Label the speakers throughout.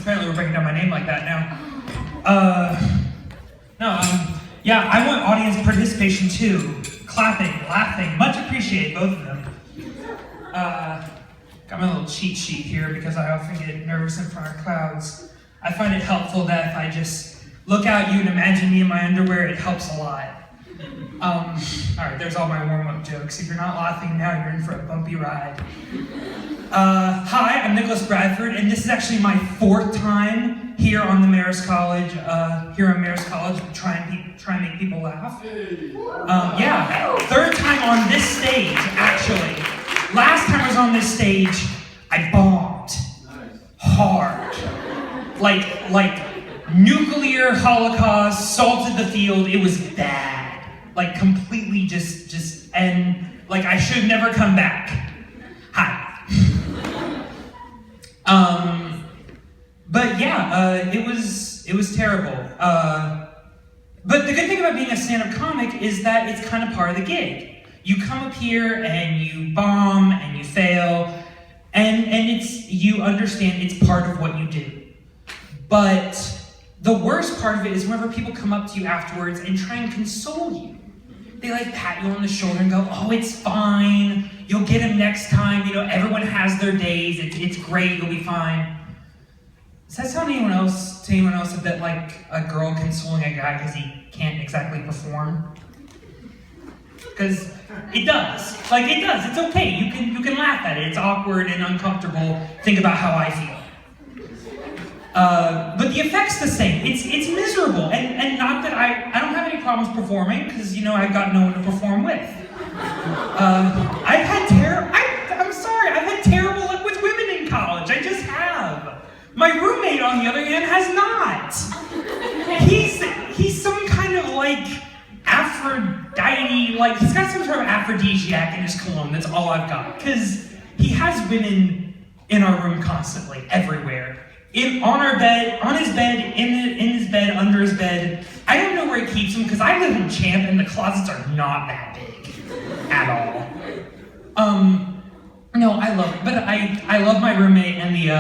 Speaker 1: apparently we're breaking down my name like that now. Yeah, I want audience participation too. Clapping, laughing, much appreciate both of them. Got my little cheat sheet here because I often get nervous in front of crowds. I find it helpful that if I just look at you and imagine me in my underwear, it helps a lot. Alright, there's all my warm-up jokes. If you're not laughing now, you're in for a bumpy ride. Hi, I'm Nicholas Bradford, and this is actually my 4th time here on the Marist College, trying to make people laugh. Yeah, 3rd time on this stage, actually. Last time I was on this stage, I bombed. Hard. Like nuclear holocaust, salted the field, it was bad. Like completely and like I should have never come back. Hi. But yeah, it was terrible. But the good thing about being a stand-up comic is that it's kind of part of the gig. You come up here and you bomb and you fail, and you understand it's part of what you do. But the worst part of it is whenever people come up to you afterwards and try and console you. They like pat you on the shoulder and go, oh, it's fine. You'll get him next time. You know, everyone has their days. It's great. You'll be fine. Does that sound to anyone else a bit like a girl consoling a guy because he can't exactly perform? Because it does. Like, it does. It's okay. You can laugh at it. It's awkward and uncomfortable. Think about how I feel. But the effect's the same. It's miserable, and not that I don't have any problems performing because I've got no one to perform with. I've had terrible luck with women in college. I just have. My roommate, on the other hand, has not. He's some kind of like Aphrodite, like he's got some sort of aphrodisiac in his cologne. That's all I've got because he has women in our room constantly, everywhere. On his bed, in his bed, under his bed. I don't know where he keeps them because I live in Champ and the closets are not that big at all. No, I love it, but I love my roommate and the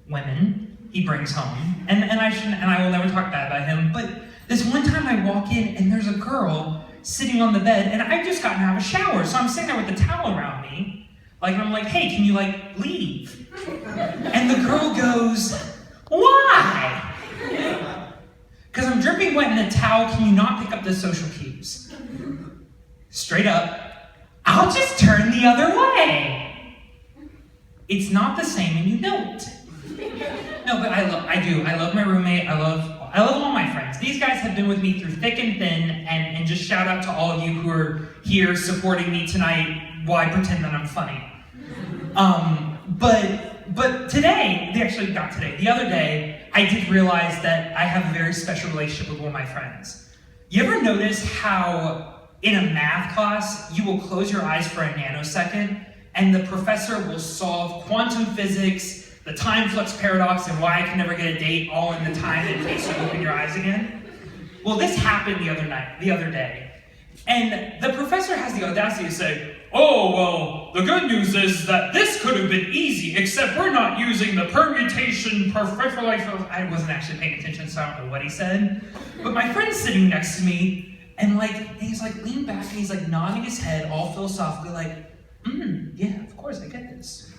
Speaker 1: women he brings home, and I will never talk bad about him. But this one time I walk in and there's a girl sitting on the bed, and I've just gotten out of a shower, so I'm sitting there with the towel around me. And I'm like, hey, can you leave? And the girl goes, why? Because I'm dripping wet in a towel, can you not pick up the social cues? Straight up, I'll just turn the other way. It's not the same and you know it. No, but I love my roommate, I love all my friends. These guys have been with me through thick and thin, and just shout out to all of you who are here supporting me tonight while I pretend that I'm funny. But today, the other day, I did realize that I have a very special relationship with one of my friends. You ever notice how in a math class, you will close your eyes for a nanosecond, and the professor will solve quantum physics, the time flux paradox, and why I can never get a date all in the time it takes you to open your eyes again? Well, this happened the other day. And the professor has the audacity to say, oh, well, the good news is that this could have been easy, except we're not using the permutation perfectly. I wasn't actually paying attention, so I don't know what he said. But my friend's sitting next to me, and he's leaned back, and he's nodding his head, all philosophically, yeah, of course, I get this.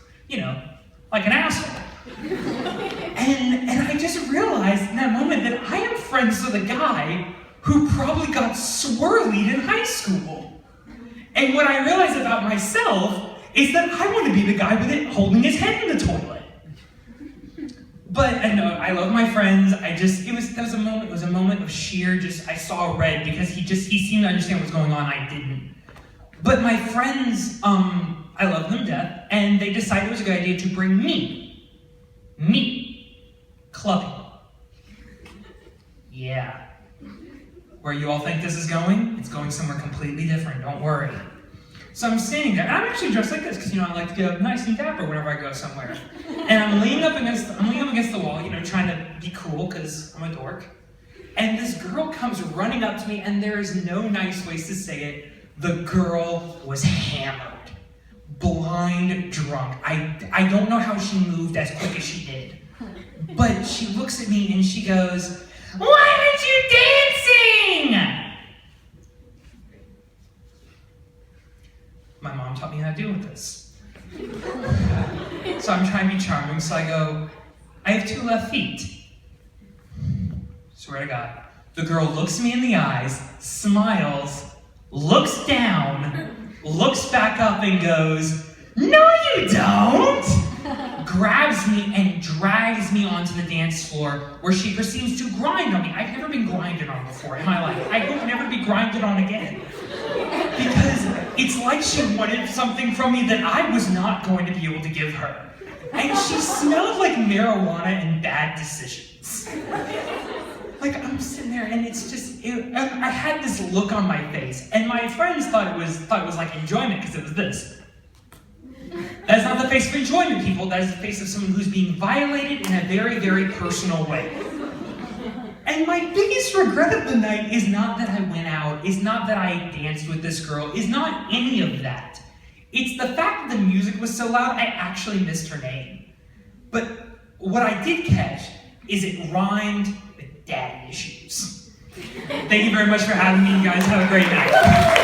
Speaker 1: Like an asshole. And I just realized in that moment that I am friends with a guy who probably got swirlied in high school. And what I realized about myself is that I want to be the guy with it holding his head in the toilet. But I love my friends. It was a moment of sheer I saw red because he seemed to understand what's going on. I didn't. But my friends, I love them to death, and they decided it was a good idea to bring me, clubbing. Yeah. Where you all think this is going? It's going somewhere completely different, don't worry. So I'm standing there, and I'm actually dressed like this, because I like to get up nice and dapper whenever I go somewhere. And I'm leaning up against the wall, trying to be cool, because I'm a dork. And this girl comes running up to me, and there is no nice ways to say it. The girl was hammered. blind drunk. I don't know how she moved as quick as she did. But she looks at me and she goes, "Why aren't you dancing?" My mom taught me how to deal with this. So I'm trying to be charming, so I go, "I have 2 left feet." Swear to God. The girl looks me in the eyes, smiles, looks down, looks back up and goes, "No you don't!" Grabs me and drags me onto the dance floor where she proceeds to grind on me. I've never been grinded on before in my life. I hope never be grinded on again. Because it's like she wanted something from me that I was not going to be able to give her. And she smelled like marijuana and bad decisions. Like, I'm sitting there and it's just, I had this look on my face, and my friends thought it was like enjoyment because it was this. That's not the face of enjoyment, people. That is the face of someone who's being violated in a very, very personal way. And my biggest regret of the night is not that I went out, is not that I danced with this girl, is not any of that. It's the fact that the music was so loud, I actually missed her name. But what I did catch is it rhymed with daddy issues. Thank you very much for having me. You guys have a great night.